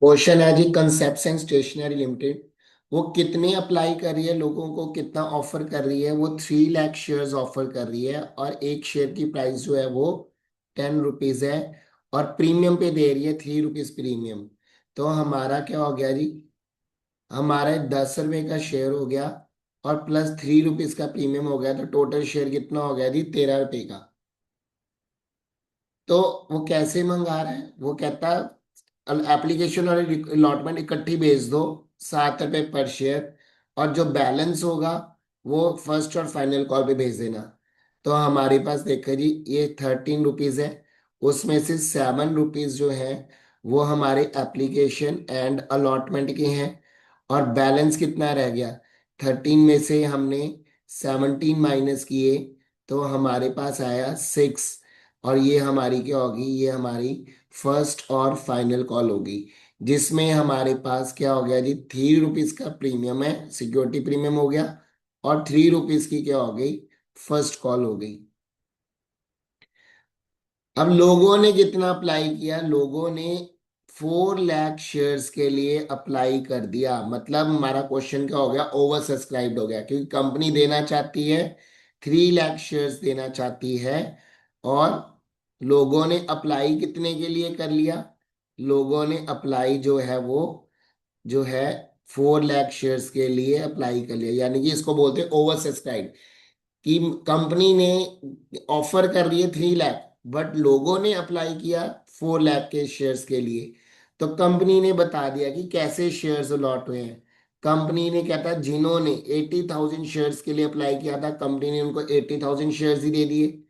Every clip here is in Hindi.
क्वेश्चन है जी, कंसेप्ट एंड स्टेशनरी लिमिटेड वो कितने अप्लाई कर रही है, लोगों को कितना ऑफर कर रही है। वो 3 लाख शेयर्स ऑफर कर रही है और एक शेयर की प्राइस जो है वो 10 रुपीज है और प्रीमियम पे दे रही है 3 रुपीज प्रीमियम। तो हमारा क्या हो गया जी, हमारा 10 रुपए का शेयर हो गया और प्लस 3 रुपीज का प्रीमियम हो गया, तो टोटल शेयर कितना हो गया जी, 13 रुपए का। तो वो कैसे मंगा रहा है, वो कहता है एप्लीकेशन और अलॉटमेंट इकट्ठी भेज दो, 7 रुपए पर शेयर, और जो बैलेंस होगा वो फर्स्ट और फाइनल कॉल पे भेज देना। तो हमारे पास देखो जी, ये 13 रुपीज है, उसमें से 7 रुपीज जो है वो हमारे एप्लीकेशन एंड अलॉटमेंट के हैं, और बैलेंस कितना रह गया, 13 में से हमने 17 माइनस किए, तो हमारे पास आया 6। और ये हमारी क्या होगी, ये हमारी फर्स्ट और फाइनल कॉल होगी, जिसमें हमारे पास क्या हो गया जी, 3 रुपीज का प्रीमियम है, सिक्योरिटी प्रीमियम हो गया, और 3 रुपीज की क्या हो गई, फर्स्ट कॉल हो गई। अब लोगों ने कितना अप्लाई किया, लोगों ने 4 लाख शेयर्स के लिए अप्लाई कर दिया। मतलब हमारा क्वेश्चन क्या हो गया, ओवर सब्सक्राइब्ड हो गया, क्योंकि कंपनी देना चाहती है, 3 लाख शेयर्स देना चाहती है, और लोगों ने अप्लाई कितने के लिए कर लिया, लोगों ने अप्लाई जो है वो जो है 4 लाख शेयर्स के लिए अप्लाई कर लिया, यानी कि इसको बोलते हैं ओवर सब्सक्राइब। कि कंपनी ने ऑफर कर रही है 3 लाख, बट लोगों ने अप्लाई किया 4 लाख के शेयर्स के लिए। तो कंपनी ने बता दिया कि कैसे शेयर्स अलॉट हुए हैं। कंपनी ने कहता, जिन्होंने 80,000 शेयर्स के लिए अप्लाई किया था, कंपनी ने उनको 80,000 शेयर्स ही दे दिए।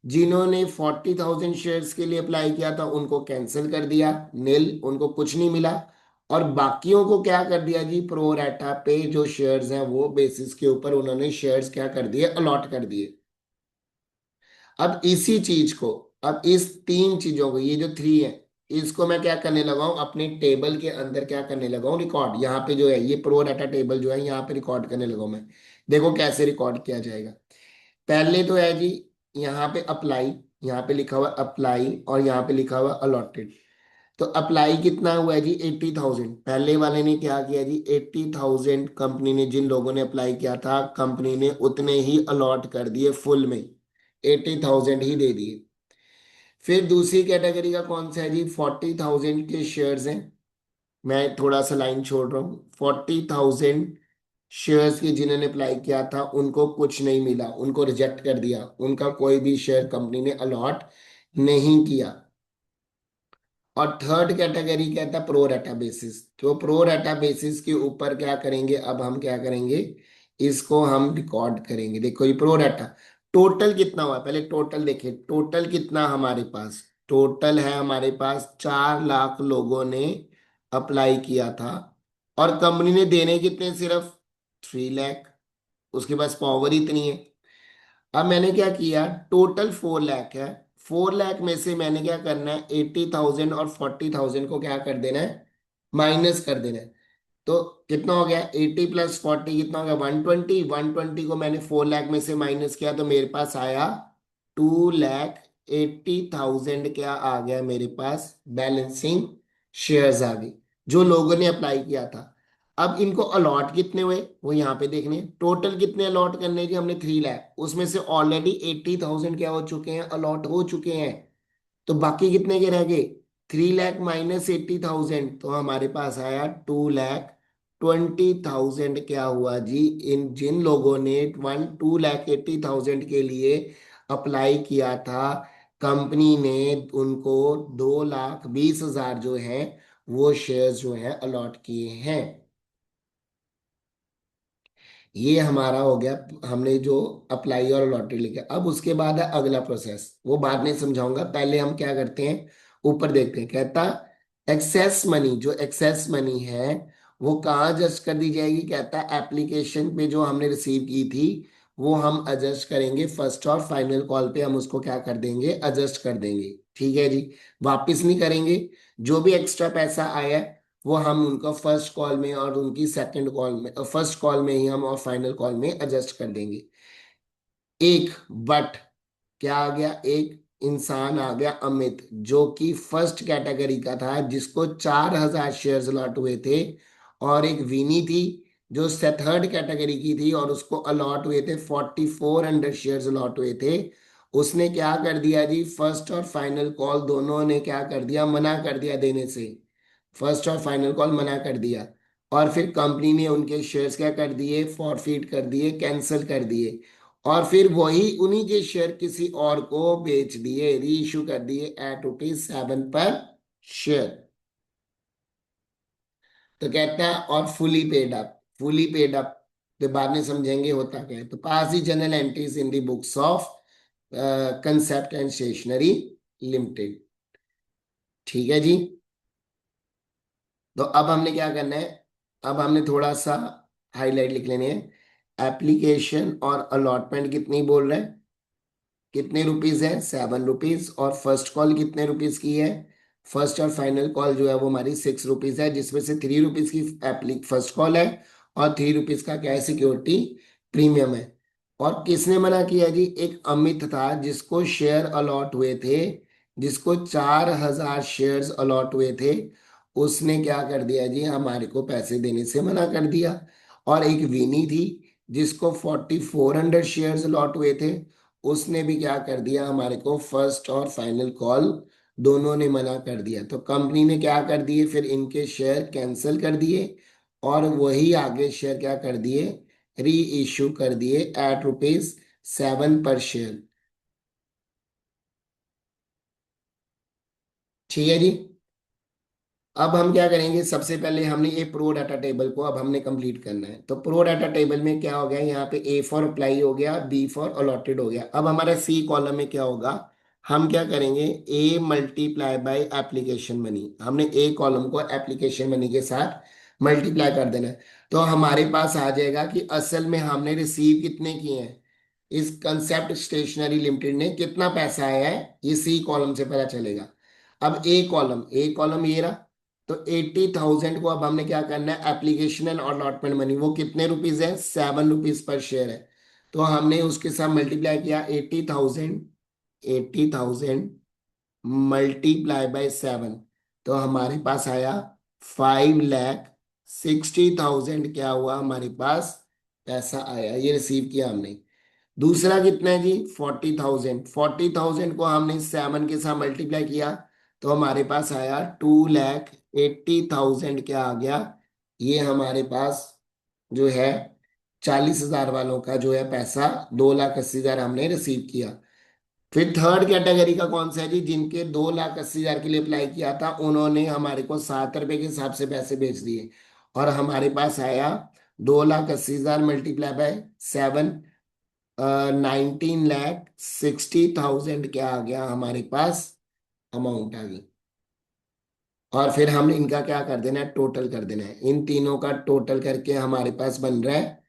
जिन्होंने 40,000 शेयर्स के लिए अप्लाई किया था, उनको कैंसिल कर दिया, नील, उनको कुछ नहीं मिला। और बाकियों को क्या कर दिया जी, प्रो राटा पे जो शेयर्स हैं वो बेसिस के ऊपर उन्होंने शेयर्स क्या कर दिए, अलॉट कर दिए। अब इसी चीज को, अब इस 3 चीजों को, ये जो 3 है, इसको मैं क्या करने लगा हूं, अपने टेबल के अंदर क्या करने लगा हूं, रिकॉर्ड। यहाँ पे जो है ये प्रो डाटा टेबल जो है, यहाँ पे रिकॉर्ड करने लगा हूं मैं। देखो कैसे रिकॉर्ड किया जाएगा। पहले तो है जी, यहाँ पे अप्लाई, यहाँ पे लिखा हुआ अप्लाई और यहाँ पे लिखा हुआ अलॉटेड। तो अप्लाई कितना हुआ है जी, 80,000। पहले वाले ने क्या किया जी, 80,000 कंपनी ने, जिन लोगों ने अप्लाई किया था, कंपनी ने उतने ही अलॉट कर दिए, फुल में 80,000 ही दे दिए। फिर दूसरी कैटेगरी का कौन सा है जी, 40,000 के शेयर्स हैं। मैं थोड़ा सा लाइन छोड़ रहा हूँ, 40,000 शेयर्स के जिन्होंने अप्लाई किया था, उनको कुछ नहीं मिला, उनको रिजेक्ट कर दिया, उनका कोई भी शेयर कंपनी ने अलॉट नहीं किया। और थर्ड कैटेगरी कहता है प्रो रेटा बेसिस। तो प्रो रेटा बेसिस के ऊपर क्या करेंगे, अब हम क्या करेंगे, इसको हम रिकॉर्ड करेंगे। देखो ये प्रो रेटा, टोटल कितना हुआ, पहले टोटल देखिए, टोटल कितना हमारे पास, टोटल है हमारे पास 4 लाख लोगों ने अप्लाई किया था, और कंपनी ने देने कितने, सिर्फ 3 लाख। उसके पास पावर इतनी है। अब मैंने क्या किया, टोटल 4 लाख है, 4 लाख में से मैंने क्या करना है, 80,000 और 40,000 को क्या कर देना है, माइनस कर देना है। तो कितना हो गया, 80 प्लस 40 कितना हो गया, 120। 120 को मैंने 4 लाख में से माइनस किया, तो मेरे पास आया 2,80,000 क्या आ गया मेरे पास, बैलेंसिंग शेयर्स आ गई, जो लोगों ने अप्लाई किया था। अब इनको अलॉट कितने हुए, वो यहाँ पे देखने, टोटल कितने अलॉट करने जी, हमने 3 लाख, उसमें से ऑलरेडी 80,000 क्या हो चुके हैं, अलॉट हो चुके हैं। तो बाकी कितने के रह गए, 3 लाख माइनस 80,000, तो हमारे पास आया 2,20,000 क्या हुआ जी, इन जिन लोगों ने 2,80,000 के लिए अप्लाई किया था, कंपनी ने उनको 2,20,000 जो है वो शेयर्स जो है अलॉट किए हैं। ये हमारा हो गया, हमने जो अप्लाई और लॉटरी लिखा। अब उसके बाद है अगला प्रोसेस, वो बाद में समझाऊंगा, पहले हम क्या करते हैं, ऊपर देखते हैं। कहता एक्सेस मनी, जो एक्सेस मनी है वो कहाँ एडजस्ट कर दी जाएगी, कहता है एप्लीकेशन पे जो हमने रिसीव की थी वो हम एडजस्ट करेंगे, फर्स्ट और फाइनल कॉल पे हम उसको क्या कर देंगे, एडजस्ट कर देंगे। ठीक है जी, वापिस नहीं करेंगे। जो भी एक्स्ट्रा पैसा आया है वो हम उनका फर्स्ट कॉल में और उनकी सेकंड कॉल में, फर्स्ट कॉल में ही हम और फाइनल कॉल में एडजस्ट कर देंगे। एक बट क्या आ गया, एक इंसान आ गया अमित, जो कि फर्स्ट कैटेगरी का था, जिसको 4,000 शेयर्स अलॉट हुए थे। और एक विनी थी जो थर्ड कैटेगरी की थी, और उसको अलॉट हुए थे 4,400 शेयर्स अलॉट हुए थे। उसने क्या कर दिया जी, फर्स्ट और फाइनल कॉल दोनों ने क्या कर दिया, मना कर दिया देने से। फर्स्ट और फाइनल कॉल मना कर दिया। और फिर कंपनी ने उनके शेयर्स क्या कर दिए, फॉरफिट कर दिए, कैंसिल कर दिए। और फिर वही उन्हीं के शेयर किसी और को बेच दिए, री इशू कर दिए एट ₹7 पर शेयर। तो कहता है और fully paid up, fully paid up के बाद में समझेंगे होता क्या है। तो pass the general entries in the books of Concept and Stationery Limited. ठीक है जी। तो अब हमने क्या करना है, अब हमने थोड़ा सा हाईलाइट लिख लेने हैं। एप्लीकेशन और अलॉटमेंट कितनी बोल रहे हैं, कितने रुपीस है, ₹7। और फर्स्ट कॉल कितने रुपीस की है, फर्स्ट और फाइनल कॉल जो है वो हमारी ₹6 है, जिसमें से ₹3 की एप्ली फर्स्ट कॉल है, और ₹3 का क्या है, सिक्योरिटी प्रीमियम है। और किसने मना किया जी, एक अमित था जिसको शेयर अलॉट हुए थे, जिसको 4,000 शेयर्स अलॉट हुए थे। उसने क्या कर दिया जी, हमारे को पैसे देने से मना कर दिया। और एक विनी थी जिसको 4,400 शेयर्स अलॉट हुए थे। उसने भी क्या कर दिया, हमारे को फर्स्ट और फाइनल कॉल दोनों ने मना कर दिया। तो कंपनी ने क्या कर दिए, फिर इनके शेयर कैंसिल कर दिए, और वही आगे शेयर क्या कर दिए, री इश्यू कर दिए एट ₹7 पर शेयर। ठीक है जी। अब हम क्या करेंगे, सबसे पहले हमने ये प्रो डाटा टेबल को अब हमने कंप्लीट करना है। तो प्रो डाटा टेबल में क्या हो गया, यहाँ पे ए फॉर अप्लाई हो गया, बी फॉर अलॉटेड हो गया। अब हमारा सी कॉलम में क्या होगा, हम क्या करेंगे, A multiply by application money. हमने ए कॉलम को एप्लीकेशन मनी के साथ मल्टीप्लाई कर देना है। तो हमारे पास आ जाएगा कि असल में हमने रिसीव कितने किए हैं, इस कंसेप्ट स्टेशनरी लिमिटेड ने कितना पैसा आया है, ये सी कॉलम से पता चलेगा। अब ए कॉलम ये रहा। तो 80,000 को अब हमने क्या करना है, एप्लीकेशन एंड अलॉटमेंट मनी, वो कितने रुपीस है, ₹7 पर शेयर है। तो हमने उसके साथ मल्टीप्लाई किया, 80,000 मल्टीप्लाई बाय 7। तो हमारे पास आया 5,60,000, क्या हुआ हमारे पास, पैसा आया, ये रिसीव किया हमने। दूसरा कितना है जी, 40,000 को हमने 7 के साथ मल्टीप्लाई किया। तो हमारे पास आया 2,80,000, क्या आ गया, ये हमारे पास जो है 40,000 वालों का जो है पैसा, 2,80,000 हमने रिसीव किया। फिर थर्ड कैटेगरी का कौन सा है जी, जिनके 2,80,000 के लिए अप्लाई किया था, उन्होंने हमारे को ₹7 के हिसाब से पैसे बेच दिए। और हमारे पास आया 2,80,000 मल्टीप्लाई बाय 7, 19,60,000, क्या आ गया हमारे पास, अमाउंट आ गई। और फिर हमने इनका क्या कर देना है, टोटल कर देना है, इन तीनों का टोटल करके हमारे पास बन रहा है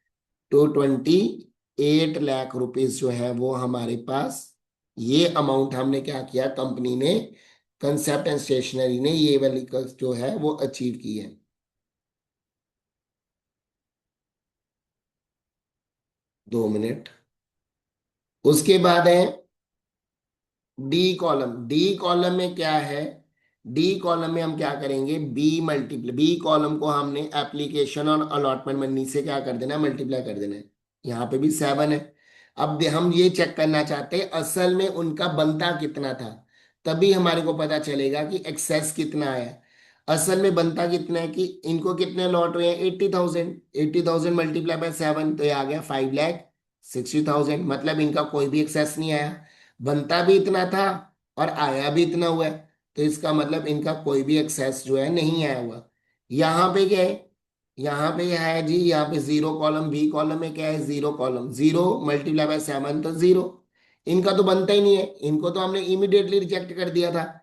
228 लाख रुपीज जो है वो हमारे पास। ये अमाउंट हमने क्या किया, कंपनी ने, कंसेप्ट एंड स्टेशनरी ने ये वाली जो है वो अचीव की है। 2 मिनट। उसके बाद है डी कॉलम में क्या है, डी कॉलम में हम क्या करेंगे, बी कॉलम को हमने एप्लीकेशन और अलॉटमेंट मनी से क्या कर देना है, मल्टीप्लाई कर देना है। यहाँ पे भी 7 है। अब हम ये चेक करना चाहते हैं असल में उनका बनता कितना था, तभी हमारे को पता चलेगा कि एक्सेस कितना है। असल में बनता कितना है, कि इनको कितने लॉट हुए हैं, 80,000, 80,000 मल्टीप्लाई बाय 7, तो ये आ गया 5,60,000। मतलब इनका कोई भी एक्सेस नहीं आया, बनता भी इतना था और आया भी इतना हुआ है। तो इसका मतलब इनका कोई भी एक्सेस जो है नहीं आया हुआ। यहाँ पे क्या है, यहाँ पे है जी, यहाँ पे जीरो कॉलम, बी कॉलम में क्या है, जीरो कॉलम, 0 मल्टीप्लाई बाय 7 तो 0। इनका तो बनता ही नहीं है, इनको तो हमने इमीडिएटली रिजेक्ट कर दिया था।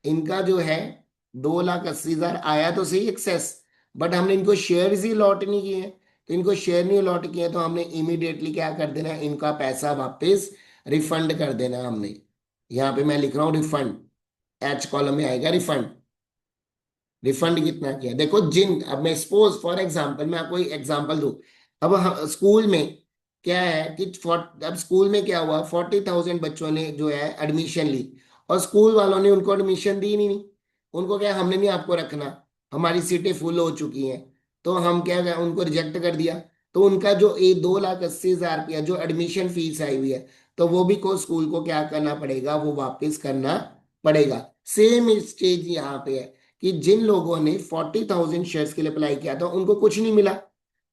इनका जो है 2,80,000 आया तो सही एक्सेस, बट हमने इनको शेयर ही लॉट नहीं किए हैं। तो इनको शेयर नहीं लॉट किए, तो हमने इमीडिएटली क्या कर देना है, इनका पैसा वापस रिफंड कर देना है हमने। यहाँ पे मैं लिख रहा हूँ रिफंड, एच कॉलम में आएगा रिफंड। रिफंड कितना किया, देखो जिन, अब मैं सपोज फॉर एग्जांपल मैं आपको एक एग्जांपल दूं। अब स्कूल में क्या है कि अब स्कूल में क्या हुआ, 40,000 बच्चों ने जो है एडमिशन ली, और स्कूल वालों ने उनको एडमिशन दी नहीं। उनको क्या, हमने नहीं आपको रखना, हमारी सीटें फुल हो चुकी हैं, तो हम क्या करें, उनको रिजेक्ट कर दिया। तो उनका जो 2,80,000 रुपया जो एडमिशन फीस आई हुई है, तो वो भी को स्कूल को क्या करना पड़ेगा, वो वापस करना पड़ेगा। सेम स्टेज यहाँ पे है कि जिन लोगों ने 40,000 शेयर्स के लिए अप्लाई किया था उनको कुछ नहीं मिला,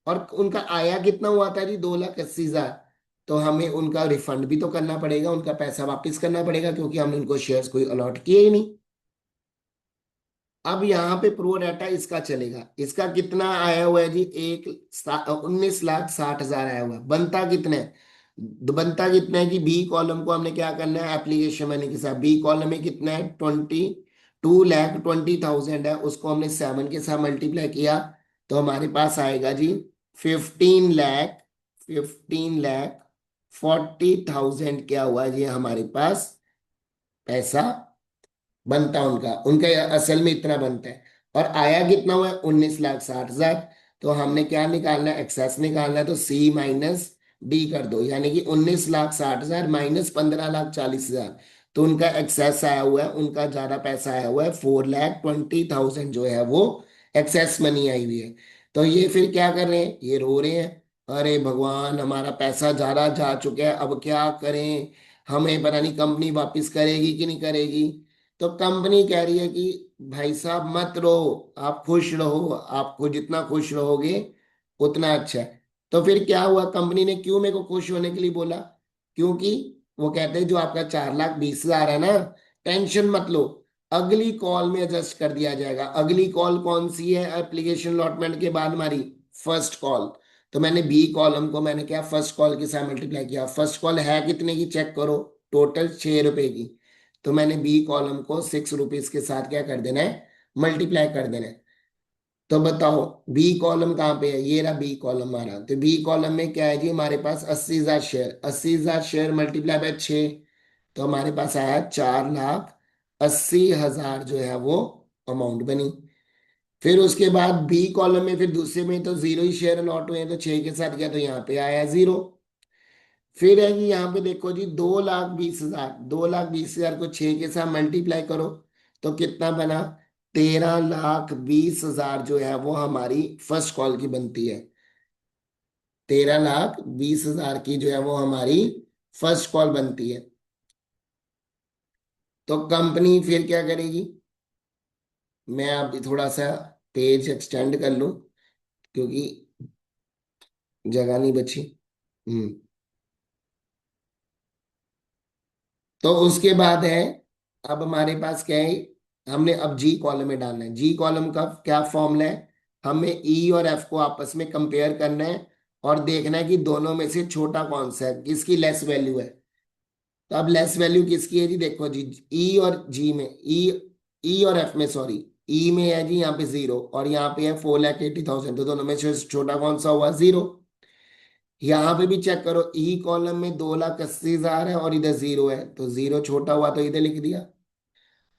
और उनका आया कितना हुआ था जी, 2,80,000। तो हमें उनका रिफंड भी तो करना पड़ेगा, उनका पैसा वापस करना पड़ेगा, क्योंकि हमने उनको शेयर्स कोई अलॉट किए ही नहीं। अब यहाँ पे प्रो डाटा इसका चलेगा, इसका कितना आया हुआ है जी, 19,60,000 आया हुआ है। बनता कितना है, बनता कितना है कि बी कॉलम को हमने क्या करना है, एप्लीकेशन मनी के साथ, बी कॉलम में कितना है, 22,20,000 है, उसको हमने 7 के साथ मल्टीप्लाई किया, तो हमारे पास आएगा जी 15,40,000 क्या हुआ जी हमारे पास पैसा बनता उनका, उनका असल में इतना बनता है। और आया कितना हुआ है, 19,60,000। तो हमने क्या निकालना है, एक्सेस निकालना है, तो सी माइनस डी कर दो, यानी कि 19,60,000 माइनस 15,40,000। तो उनका एक्सेस आया हुआ है, उनका ज्यादा पैसा आया हुआ है, 4,20,000 जो है वो एक्सेस मनी आई हुई है। तो ये फिर क्या कर रहे हैं, ये रो रहे हैं, अरे भगवान हमारा पैसा ज्यादा जा चुका है, अब क्या करें, हमें पता नहीं कंपनी वापस करेगी कि नहीं करेगी। तो कंपनी कह रही है कि भाई साहब मत रो, आप खुश रहो, आपको जितना खुश रहोगे उतना अच्छा है। तो फिर क्या हुआ, कंपनी ने क्यों मेरे को खुश होने के लिए बोला, क्योंकि वो कहते हैं जो आपका 4,20,000 है ना, टेंशन मत लो, अगली कॉल में एडजस्ट कर दिया जाएगा। अगली कॉल कौन सी है, एप्लीकेशन अलॉटमेंट के बाद हमारी फर्स्ट कॉल। तो मैंने बी कॉलम को मैंने क्या फर्स्ट कॉल के साथ मल्टीप्लाई किया, फर्स्ट कॉल है कितने की चेक करो, टोटल 6 रुपए की। तो मैंने बी कॉलम को 6 रुपीज के साथ क्या कर देना है, मल्टीप्लाई कर देना है। तो बताओ बी कॉलम कहाँ पे है, ये रहा बी कॉलम हमारा। तो बी कॉलम में क्या है जी, हमारे पास 80,000 शेयर, 80,000 शेयर मल्टीप्लाई बाय 6, तो हमारे पास आया 4,80,000 जो है वो अमाउंट बनी। फिर उसके बाद बी कॉलम में फिर दूसरे में तो जीरो ही शेयर अलॉट हुए हैं, तो 6 के साथ गया तो यहाँ पे आया 0। फिर है कि यहाँ पे देखो जी, 2,20,000, 2,20,000 को 6 के साथ मल्टीप्लाई करो, तो कितना बना, 13,20,000 जो है वो हमारी फर्स्ट कॉल की बनती है। 13,20,000 की जो है वो हमारी फर्स्ट कॉल बनती है। तो कंपनी फिर क्या करेगी, मैं अब थोड़ा सा पेज एक्सटेंड कर लूं, क्योंकि जगह नहीं बची। हम्म। तो उसके बाद है, अब हमारे पास क्या है, हमने अब जी कॉलम में डालना है। जी कॉलम का क्या फॉर्मूला है, हमें ई और एफ को आपस में कंपेयर करना है, और देखना है कि दोनों में से छोटा कौन सा है, किसकी लेस वैल्यू है। तो अब लेस वैल्यू किसकी है जी, देखो जी, ई और जी में, ई और एफ में, सॉरी, ई में है जी यहाँ पे 0, और यहाँ पे है 4,80,000, तो दोनों में से छोटा कौन सा हुआ, 0। यहाँ पे भी चेक करो, ई कॉलम में 2,80,000 है और इधर 0 है, तो 0 छोटा हुआ तो इधर लिख दिया।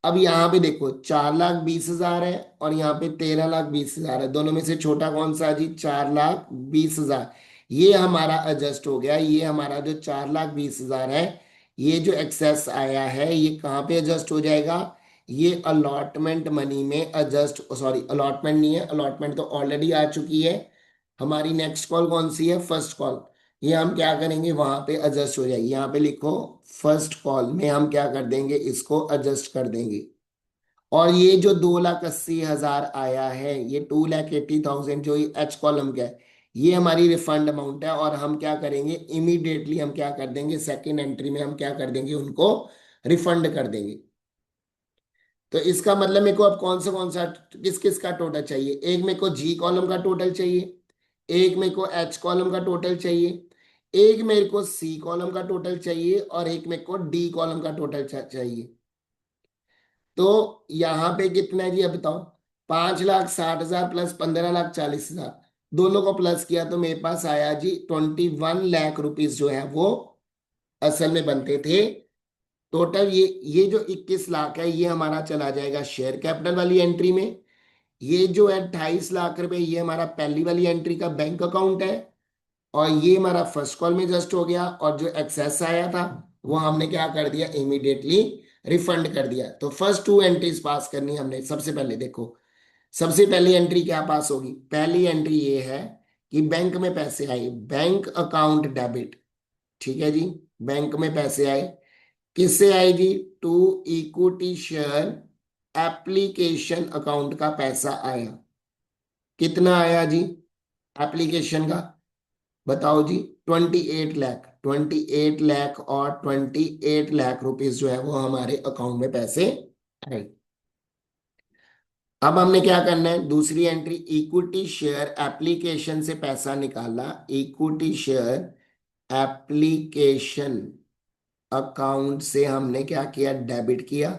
अब यहाँ पे देखो 4,20,000 है और यहाँ पे 13,20,000 है, दोनों में से छोटा कौन सा है जी, 4,20,000। ये हमारा एडजस्ट हो गया, ये हमारा जो 4,20,000 है, ये जो एक्सेस आया है ये कहाँ पे एडजस्ट हो जाएगा, ये अलॉटमेंट मनी में एडजस्ट, सॉरी अलॉटमेंट नहीं है, अलॉटमेंट तो ऑलरेडी आ चुकी है। हमारी नेक्स्ट कॉल कौन सी है, फर्स्ट कॉल। ये हम क्या करेंगे, वहां पे एडजस्ट हो जाएगी, यहाँ पे लिखो फर्स्ट कॉल में हम क्या कर देंगे, इसको एडजस्ट कर देंगे। और ये जो 2,80,000 आया है, ये 2,80,000 जो एच कॉलम का है, ये हमारी रिफंड अमाउंट है, और हम क्या करेंगे, इमीडिएटली हम क्या कर देंगे, सेकेंड एंट्री में हम क्या कर देंगे, उनको रिफंड कर देंगे। तो इसका मतलब मेरे को अब कौन सा किस किस का टोटल चाहिए, एक मेरे को जी कॉलम का टोटल चाहिए, एक मेरे को एच कॉलम का टोटल चाहिए, एक मेरे को सी कॉलम का टोटल चाहिए, और एक मेरे को डी कॉलम का टोटल चाहिए। तो यहाँ पे कितना है जी, अब बताओ, 5,60,000 प्लस 15,40,000, दोनों को प्लस किया तो मेरे पास आया जी 21 लाख रुपीज जो है वो असल में बनते थे टोटल। ये जो 21 लाख है, ये हमारा चला जाएगा शेयर कैपिटल वाली एंट्री में। ये जो है 28 लाख रुपए, ये हमारा पहली वाली एंट्री का बैंक अकाउंट है। और ये हमारा फर्स्ट कॉल में जस्ट हो गया, और जो एक्सेस आया था वो हमने क्या कर दिया, इमीडिएटली रिफंड कर दिया। तो फर्स्ट टू एंट्रीज पास करनी है हमने। सबसे पहले देखो, सबसे पहली एंट्री क्या पास होगी, पहली एंट्री ये है कि बैंक में पैसे आए, बैंक अकाउंट डेबिट। ठीक है जी, बैंक में पैसे आए, किससे आए जी, to equity share application account का पैसा आया। कितना आया जी एप्लीकेशन का, बताओ जी, 28 लाख, 28 लाख, और 28 लाख रुपीज जो है वो हमारे अकाउंट में पैसे आए। अब हमने क्या करना है, दूसरी एंट्री, इक्विटी शेयर एप्लीकेशन से पैसा निकाला, इक्विटी शेयर एप्लीकेशन अकाउंट से हमने क्या किया, डेबिट किया,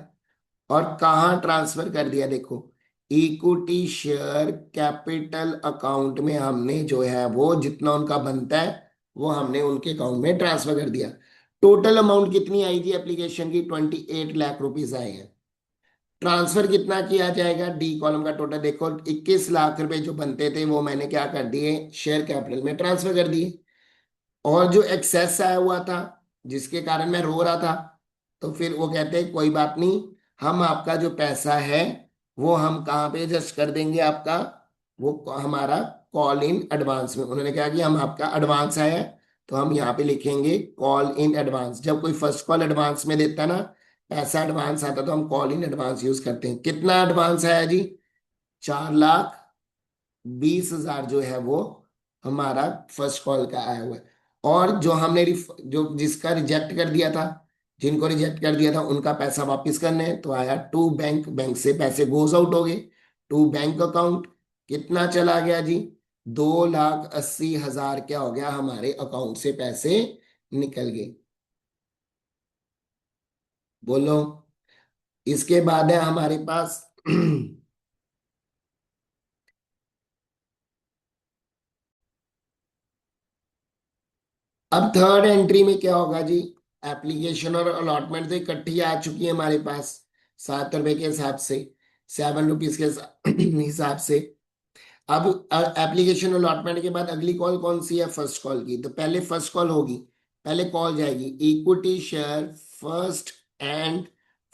और कहाँ ट्रांसफर कर दिया, देखो इक्विटी शेयर कैपिटल अकाउंट में हमने जो है वो जितना उनका बनता है वो हमने उनके अकाउंट में ट्रांसफर कर दिया। टोटल अमाउंट कितनी आई थी एप्लीकेशन की, 28 लाख रुपीज आए हैं। ट्रांसफर कितना किया जाएगा, डी कॉलम का टोटल देखो, 21 लाख रुपए जो बनते थे वो मैंने क्या कर दिए, शेयर कैपिटल में ट्रांसफर कर दिए। और जो एक्सेस आया हुआ था जिसके कारण मैं रो रहा था, तो फिर वो कहते हैं कोई बात नहीं, हम आपका जो पैसा है वो हम कहाँ पे एडजस्ट कर देंगे आपका, वो हमारा कॉल इन एडवांस में। उन्होंने कहा कि हम आपका एडवांस आया है, तो हम यहाँ पे लिखेंगे कॉल इन एडवांस। जब कोई फर्स्ट कॉल एडवांस में देता ना, पैसा एडवांस आता, तो हम कॉल इन एडवांस यूज करते हैं। कितना एडवांस आया जी, 4,20,000 जो है वो हमारा फर्स्ट कॉल का आया हुआ है। और जो हमने जो जिसका रिजेक्ट कर दिया था, जिनको रिजेक्ट कर दिया था उनका पैसा वापस करने हैं, तो आया टू बैंक, बैंक से पैसे गोज आउट हो गए टू बैंक अकाउंट। कितना चला गया जी, 2,80,000 क्या हो गया, हमारे अकाउंट से पैसे निकल गए। बोलो, इसके बाद है हमारे पास अब थर्ड एंट्री में क्या होगा जी, एप्लीकेशन और अलॉटमेंट तो इकट्ठी आ चुकी है हमारे पास, 7 रुपए के हिसाब से, 7 रुपीज के हिसाब से। अब एप्लीकेशन अलॉटमेंट के बाद अगली कॉल कौन सी है, फर्स्ट कॉल की। तो पहले फर्स्ट कॉल होगी, पहले कॉल जाएगी equity share first and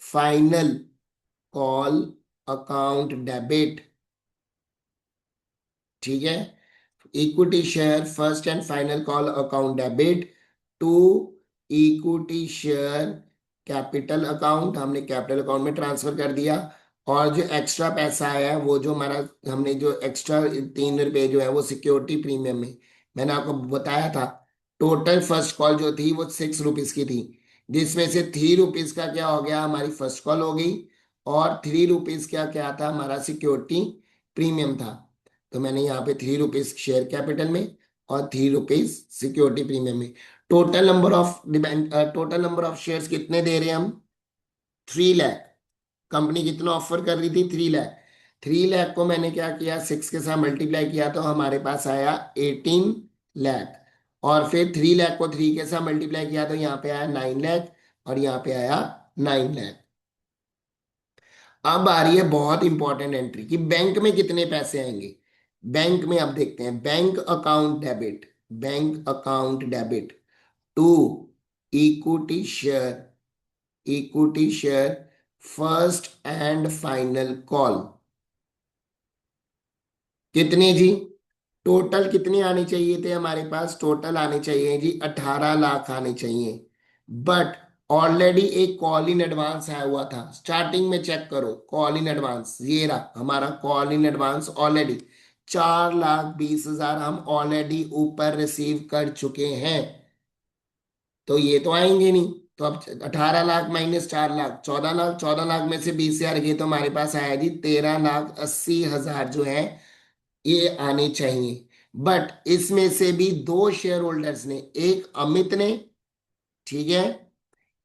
final call account debit. ठीक है, equity share first and final call account debit to equity share capital account, हमने कैपिटल अकाउंट में ट्रांसफर कर दिया। और जो एक्स्ट्रा पैसा आया है वो जो हमारा, हमने जो एक्स्ट्रा 3 रुपए जो है वो सिक्योरिटी प्रीमियम में, मैंने आपको बताया था, टोटल फर्स्ट कॉल जो थी वो 6 रुपीज की थी, जिसमें से 3 रुपीज का क्या हो गया, हमारी फर्स्ट कॉल हो गई, और 3 रुपीज क्या क्या था, हमारा सिक्योरिटी प्रीमियम था। तो मैंने यहाँ पे 3 रुपीज शेयर कैपिटल में और 3 रुपीज सिक्योरिटी प्रीमियम में। टोटल नंबर ऑफ शेयर्स कितने दे रहे हैं हम, 3 लाख। कंपनी कितना ऑफर कर रही थी, 3 लाख। 3 लाख को मैंने क्या किया, 6 के साथ मल्टीप्लाई किया तो हमारे पास आया 18 लाख। और फिर 3 लाख को 3 के साथ मल्टीप्लाई किया तो यहाँ पे आया 9 लाख, और यहाँ पे आया 9 लाख। अब आ रही है बहुत इंपॉर्टेंट एंट्री कि बैंक में कितने पैसे आएंगे। बैंक में अब देखते हैं, bank account debit, bank account debit to equity share, equity share first and final call. कितने जी, टोटल कितने आने चाहिए थे हमारे पास, टोटल आने चाहिए जी 18 लाख आने चाहिए। बट ऑलरेडी एक कॉल इन एडवांस आया हुआ था, स्टार्टिंग में चेक करो कॉल इन एडवांस, ये रहा हमारा कॉल इन एडवांस ऑलरेडी, 4,20,000 हम ऑलरेडी ऊपर रिसीव कर चुके हैं। तो ये तो आएंगे नहीं, तो अब 18 लाख माइनस 4 लाख, 14 लाख, 14 लाख में से 20,000 गए, तो हमारे पास आया जी 13,80,000 जो है ये आने चाहिए। बट इसमें से भी दो शेयर होल्डर्स ने, एक अमित ने, ठीक है,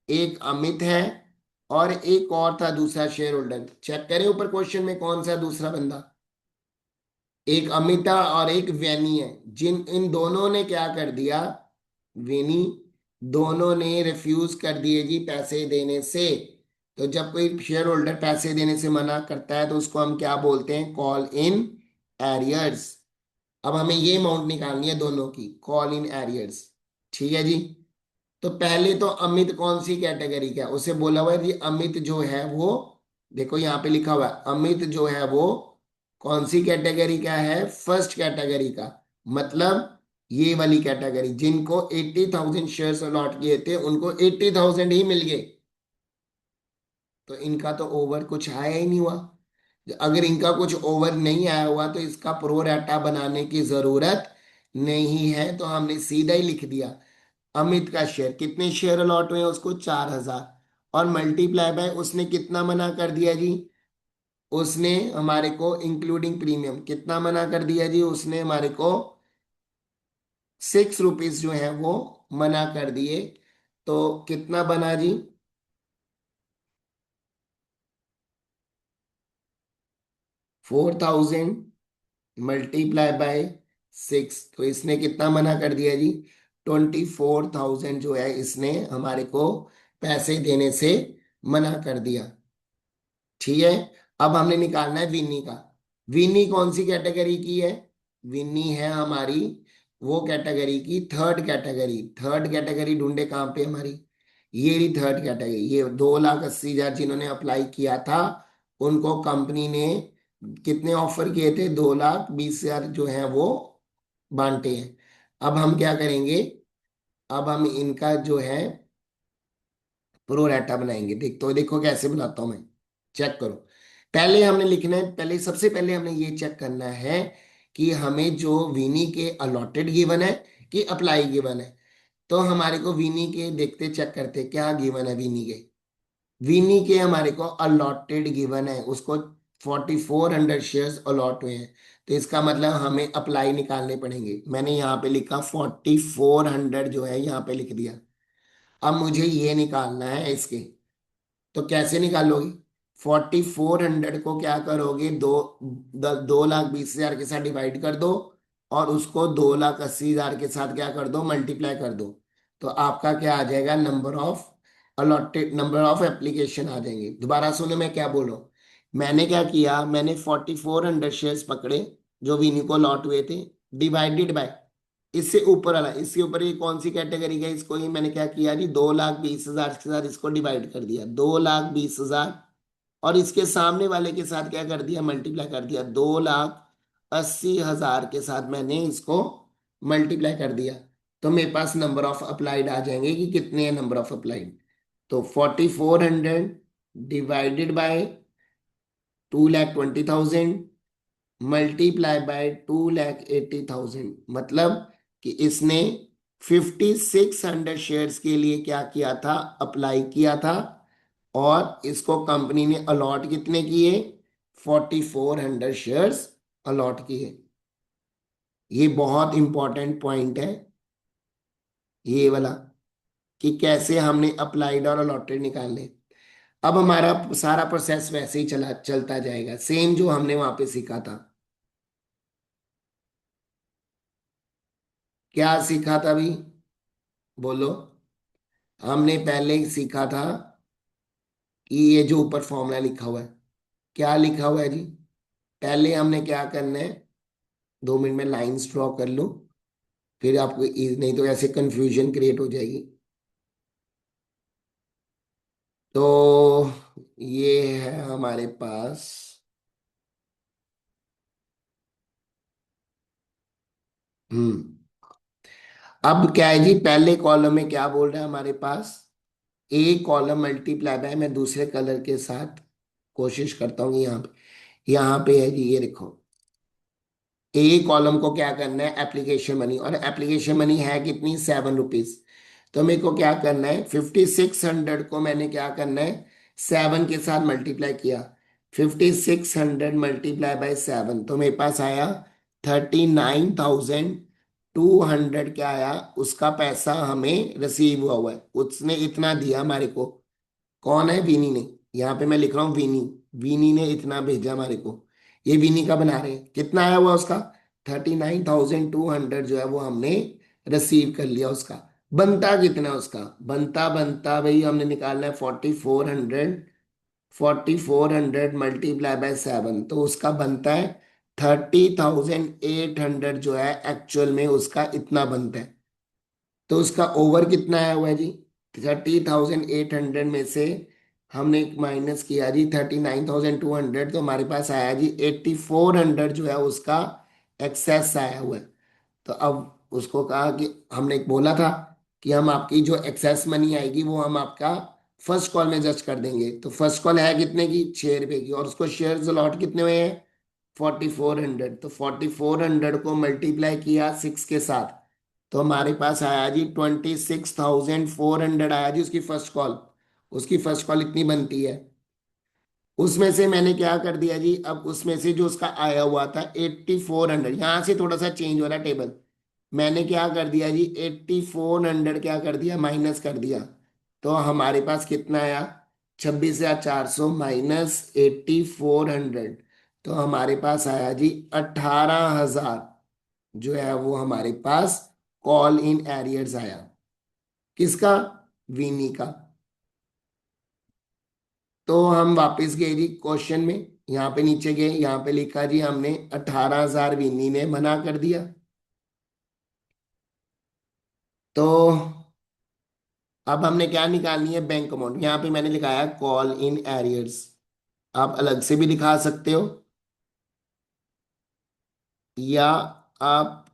एक अमित है, और एक और था दूसरा शेयर होल्डर, चेक करें ऊपर क्वेश्चन में कौन सा दूसरा बंदा, एक अमिता और एक वैनी है। जिन इन दोनों ने क्या कर दिया, विनी, दोनों ने रिफ्यूज कर दिए जी पैसे देने से। तो जब कोई शेयर होल्डर पैसे देने से मना करता है तो उसको हम क्या बोलते हैं, कॉल इन एरियर्स। अब हमें ये अमाउंट निकालनी है दोनों की, कॉल इन एरियर्स। ठीक है जी। तो पहले तो अमित कौन सी कैटेगरी का है, उसे बोला हुआ है जी अमित जो है वो, देखो यहाँ पे लिखा हुआ है अमित जो है वो कौन सी कैटेगरी का है, फर्स्ट कैटेगरी का। मतलब ये वाली कैटेगरी जिनको 80,000 शेयर्स अलॉट किए थे उनको 80,000 ही मिल गए। तो इनका तो ओवर कुछ आया ही नहीं हुआ। अगर इनका कुछ ओवर नहीं आया हुआ तो इसका प्रो राटा बनाने की जरूरत नहीं है, तो हमने सीधा ही लिख दिया अमित का शेयर, कितने शेयर अलॉट हुए उसको 4,000, और मल्टीप्लाई बाय उसने कितना मना कर दिया जी, उसने हमारे को इंक्लूडिंग प्रीमियम कितना मना कर दिया जी, उसने हमारे को 6 रुपीज जो है वो मना कर दिए। तो कितना बना जी, 4,000 मल्टीप्लाई बाय 6, तो इसने कितना मना कर दिया जी, 24,000 जो है इसने हमारे को पैसे देने से मना कर दिया। ठीक है। अब हमने निकालना है विनी का। विनी कौन सी कैटेगरी की है, विनी है हमारी वो कैटेगरी की थर्ड कैटेगरी। थर्ड कैटेगरी ढूंढे कहाँ पे हमारी, ये रही थर्ड कैटेगरी। ये 2,80,000 जिन्होंने अप्लाई किया था उनको कंपनी ने कितने ऑफर किए थे, 2,20,000 जो है वो बांटे हैं। अब हम क्या करेंगे, अब हम इनका जो है प्रो राटा बनाएंगे। देख तो देखो कैसे बनाता हूं मैं, चेक करो। पहले हमने लिखना है, पहले सबसे पहले हमने ये चेक करना है कि हमें जो विनी के अलॉटेड गिवन है कि अप्लाई गिवन है। तो हमारे को विनी के देखते चेक करते क्या गिवन है विनी के। विनी के हमारे को अलॉटेड गिवन है, उसको 4,400 शेयर्स अलॉट हुए हैं। तो इसका मतलब हमें अप्लाई निकालने पड़ेंगे। मैंने यहाँ पे लिखा 4,400 जो है यहाँ पे लिख दिया। अब मुझे ये निकालना है इसके। तो कैसे निकालोगे, 4,400 को क्या करोगे, 2,20,000 के साथ डिवाइड कर दो, और उसको 2,80,000 के साथ क्या कर दो, मल्टीप्लाई कर दो। तो आपका क्या आ जाएगा, number of allotted, number of application आ जाएंगे। दोबारा सुनो मैं क्या बोल रहा हूँ। मैंने क्या किया, मैंने 4,400 शेयर्स पकड़े जो विनी को अलॉट हुए थे, डिवाइडेड बाय इससे ऊपर वाला, इसके ऊपर ये कौन सी कैटेगरी का है, इसको ही मैंने क्या किया जी, 2,20,000 के साथ इसको डिवाइड कर दिया, 2,20,000, और इसके सामने वाले के साथ क्या कर दिया, मल्टीप्लाई कर दिया, 2,80,000 के साथ मैंने इसको मल्टीप्लाई कर दिया। तो मेरे पास नंबर ऑफ अप्लाइड आ जाएंगे कि कितने हैं नंबर ऑफ अप्लाइड। तो 4,400 डिवाइडेड बाय 2,20,000 मल्टीप्लाई बाय 2,80,000, मतलब कि इसने 5,600 शेयर्स के लिए क्या किया था, अप्लाई किया था। और इसको कंपनी ने अलॉट कितने किए, 4,400 शेयर्स अलॉट किए। ये बहुत इंपॉर्टेंट पॉइंट है ये वाला, कि कैसे हमने अप्लाइड और अलॉटेड निकालने। अब हमारा सारा प्रोसेस वैसे ही चलता जाएगा, सेम जो हमने वहां पे सीखा था। क्या सीखा था अभी, बोलो। हमने पहले ही सीखा था कि ये जो ऊपर फॉर्मूला लिखा हुआ है, क्या लिखा हुआ है जी, पहले हमने क्या करना है, 2 मिनट में लाइंस ड्रॉ कर लो, फिर आपको नहीं तो ऐसे कंफ्यूजन क्रिएट हो जाएगी। तो ये है हमारे पास, हम्म, अब क्या है जी, पहले कॉलम में क्या बोल रहा है हमारे पास, ए कॉलम मल्टीप्लाई बाय, मैं दूसरे कलर के साथ कोशिश करता हूँ, यहाँ पे है जी, ये देखो। ए कॉलम को क्या करना है, एप्लीकेशन मनी, और एप्लीकेशन मनी है कितनी, 7 रुपीज। तो मेरे को क्या करना है, 5,600 को मैंने क्या करना है, 7 के साथ मल्टीप्लाई किया। 5,600 मल्टीप्लाई बाय 7, तो मेरे पास आया 39,200। क्या आया, उसका पैसा हमें रिसीव हुआ है, उसने इतना दिया हमारे को। कौन है, विनी ने। यहाँ पे मैं लिख रहा हूँ विनी, विनी ने इतना भेजा हमारे को। ये विनी का बना रहे हैं, कितना आया हुआ उसका, 39,200 जो है वो हमने रिसीव कर लिया उसका। बनता कितना है उसका, बनता बनता भाई हमने निकालना है 4,400। 4,400 मल्टीप्लाई बाय 7, तो उसका बनता है 30,800 जो है एक्चुअल में उसका इतना बनता है। तो उसका ओवर कितना आया हुआ है जी? 30,800 में से हमने माइनस किया जी 39,200, तो हमारे पास आया जी 8,400 जो है उसका एक्सेस आया हुआ है। तो अब उसको कहा कि हमने बोला था कि हम आपकी जो एक्सेस मनी आएगी वो हम आपका फर्स्ट कॉल में जस्ट कर देंगे। तो फर्स्ट कॉल है कितने की? 6 रुपए की, और उसको शेयर अलॉट कितने हुए हैं? 4,400। तो 4,400 को मल्टीप्लाई किया 6 के साथ, तो हमारे पास आया जी 26,400 आया जी उसकी फर्स्ट कॉल। उसकी फर्स्ट कॉल इतनी बनती है। उसमें से मैंने क्या कर दिया जी, अब उसमें से जो उसका आया हुआ था 8,400, यहाँ से थोड़ा सा चेंज हो रहा है टेबल। मैंने क्या कर दिया जी, 8,400 क्या कर दिया, माइनस कर दिया। तो हमारे पास कितना आया? 26,400 माइनस 8,400, तो हमारे पास आया जी 18,000 जो है वो हमारे पास कॉल इन एरियर्स आया। किसका? विनी का। तो हम वापस गए जी क्वेश्चन में, यहाँ पे नीचे गए, यहाँ पे लिखा जी हमने 18,000 विनी ने मना कर दिया। तो अब हमने क्या निकालनी है? Bank amount. यहाँ पे मैंने लिखाया कॉल इन एरियर्स। आप अलग से भी दिखा सकते हो, या आप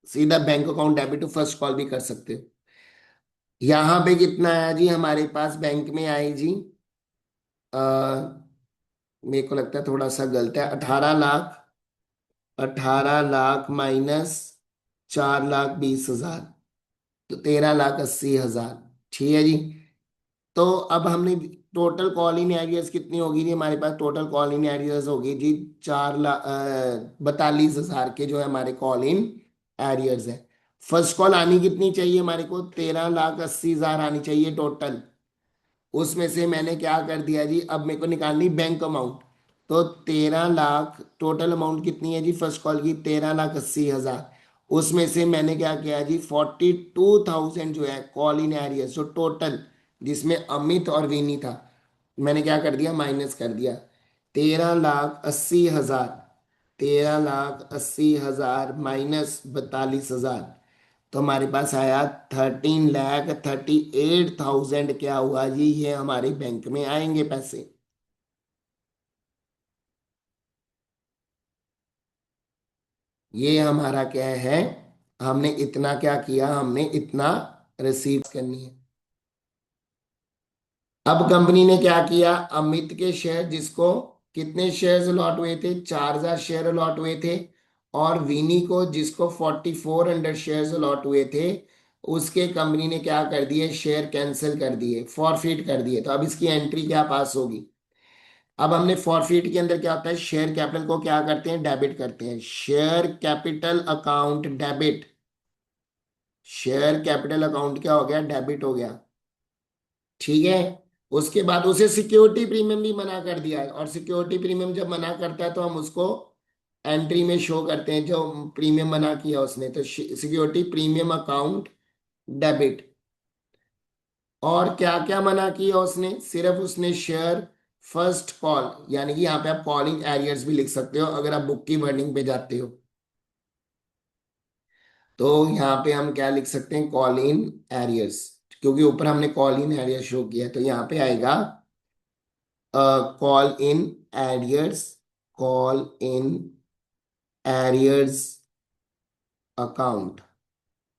सीधा bank account debit to first call भी कर सकते हो। यहाँ पे कितना आया जी हमारे पास? बैंक में आई जी, मेरे को लगता है थोड़ा सा गलत है, 18 लाख। 18 लाख माइनस 4,20,000, तो 13,80,000। ठीक है जी। तो अब हमने टोटल कॉल इन एरियर्स कितनी होगी जी? हमारे पास टोटल कॉल इन एरियर्स होगी जी 42,000 के जो है हमारे कॉल इन एरियर्स है। फर्स्ट कॉल आनी कितनी चाहिए हमारे को? 13,80,000 आनी चाहिए टोटल। उसमें से मैंने क्या कर दिया जी, अब मेरे को निकालनी बैंक अमाउंट। तो 13 लाख टोटल अमाउंट कितनी है जी फर्स्ट कॉल की? 13,80,000। उसमें से मैंने क्या किया जी, 42,000 जो है कॉल इन एरिया, जो टोटल जिसमें अमित और विनी था, मैंने क्या कर दिया? माइनस कर दिया। 13,80,000, 13,80,000 माइनस 42,000, तो हमारे पास आया 13,38,000। क्या हुआ जी? ये हमारे बैंक में आएंगे पैसे। ये हमारा क्या है? हमने इतना क्या किया? हमने इतना रिसीव करनी है। अब कंपनी ने क्या किया? अमित के शेयर, जिसको कितने शेयर्स अलॉट हुए थे? 4,000 शेयर अलॉट हुए थे। और विनी को, जिसको 4,400 शेयर्स अलॉट हुए थे, उसके कंपनी ने क्या कर दिए? शेयर कैंसिल कर दिए, फॉरफिट कर दिए। तो अब इसकी एंट्री क्या पास होगी? अब हमने फॉरफिट के अंदर क्या होता है, शेयर कैपिटल को क्या करते हैं? डेबिट करते हैं। Share capital account debit. Share capital account क्या हो गया? डेबिट हो गया। ठीक है। उसके बाद उसे सिक्योरिटी प्रीमियम भी मना कर दिया है, और सिक्योरिटी प्रीमियम जब मना करता है तो हम उसको एंट्री में शो करते हैं, जो प्रीमियम मना किया उसने। तो सिक्योरिटी प्रीमियम अकाउंट डेबिट। और क्या क्या मना किया उसने? सिर्फ उसने शेयर फर्स्ट कॉल, यानी कि यहाँ पे आप कॉलिंग एरियर्स भी लिख सकते हो अगर आप बुक की वर्डिंग पे जाते हो। तो यहाँ पे हम क्या लिख सकते हैं? कॉल इन एरियर्स, क्योंकि ऊपर हमने कॉल इन एरियर शो किया, तो यहाँ पे आएगा call in arrears, call in arrears account.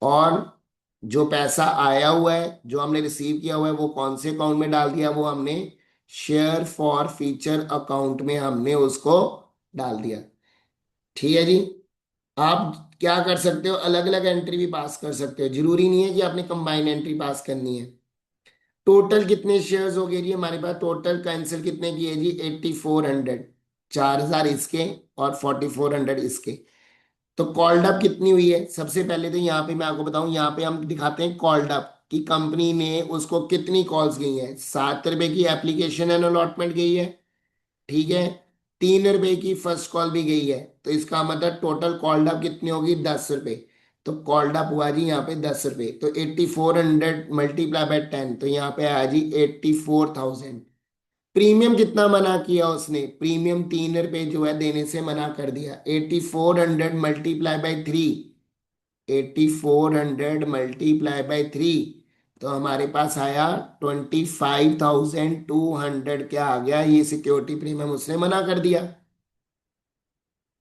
और जो पैसा आया हुआ है, जो हमने रिसीव किया हुआ है, वो कौन से अकाउंट में डाल दिया? वो हमने शेयर फॉर फ्यूचर अकाउंट में हमने उसको डाल दिया। ठीक है जी। आप क्या कर सकते हो? अलग अलग एंट्री भी पास कर सकते हो, जरूरी नहीं है कि आपने कंबाइंड एंट्री पास करनी है। टोटल कितने शेयर्स हो गए जी हमारे पास? टोटल कैंसिल कितने किए जी? 8,400। 4,000 इसके और 4,400 इसके। तो कॉल्ड अप कितनी हुई है? सबसे पहले तो यहाँ पे मैं आपको बताऊं, यहाँ पे हम दिखाते हैं कॉल्ड अप कि कंपनी ने उसको कितनी कॉल्स गई हैं। 7 रुपए की एप्लीकेशन एंड अलॉटमेंट गई है। ठीक है। 3 रुपए की फर्स्ट कॉल भी गई है, तो इसका मतलब टोटल कॉल्ड अप कितनी होगी? 10 रुपए। तो कॉल्ड अप हुआ जी यहाँ पे 10 रुपए, तो 8,400 मल्टीप्लाई बाय 10, तो यहाँ पे आया जी 84,000। प्रीमियम कितना मना किया उसने, प्रीमियम 3 रुपए जो है देने से मना कर दिया। 8400 मल्टीप्लाई बाई 3, 8400 मल्टीप्लाई बाई 3, तो हमारे पास आया 25,200। क्या आ गया, ये सिक्योरिटी प्रीमियम उसने मना कर दिया।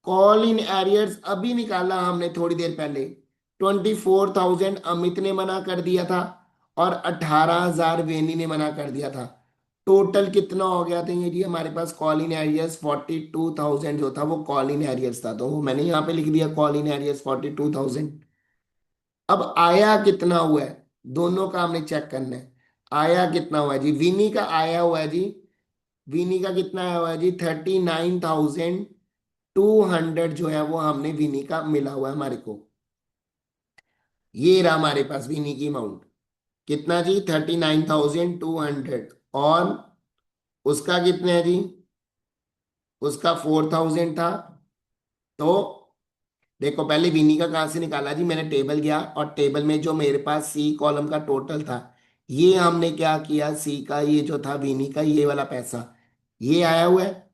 कॉल इन एरियर्स अभी निकाला हमने थोड़ी देर पहले, 24,000 अमित ने मना कर दिया था और 18,000 वेनी ने मना कर दिया था। टोटल कितना हो गया था ये जी हमारे पास, कॉल इन एरियर्स 42,000 जो था वो कॉल इन एरियर्स था, तो वो मैंने यहाँ पे लिख दिया कॉल इन एरियर्स 42,000। अब आया कितना हुआ है, दोनों का हमने चेक करना है। आया कितना हुआ है जी, विनी का आया हुआ है जी, विनी का कितना आया हुआ है जी, 39,200 जो है वो हमने विनी का मिला हुआ है हमारे को। ये रहा हमारे पास विनी की अमाउंट, कितना जी, 39,200। और उसका कितना है जी, उसका 4,000 था। तो देखो पहले विनी का कहाँ से निकाला जी, मैंने टेबल गया और टेबल में जो मेरे पास सी कॉलम का टोटल था, ये हमने क्या किया, सी का ये जो था विनी का ये वाला पैसा, ये आया हुआ है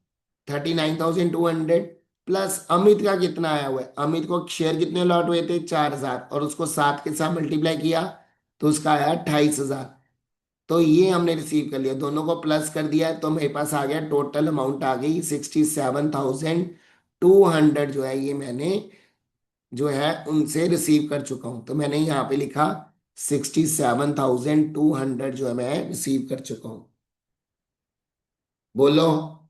39,200। प्लस अमित का कितना आया हुआ है, अमित को शेयर कितने लॉट हुए थे, 4,000, और उसको 7 के साथ मल्टीप्लाई किया तो उसका आया 28,000। तो ये हमने रिसीव कर लिया, दोनों को प्लस कर दिया है, तो मेरे पास आ गया टोटल अमाउंट आ गई 67,200 जो है ये मैंने जो है उनसे रिसीव कर चुका हूं। तो मैंने यहाँ पे लिखा 67,200 जो है मैं रिसीव कर चुका हूँ। बोलो।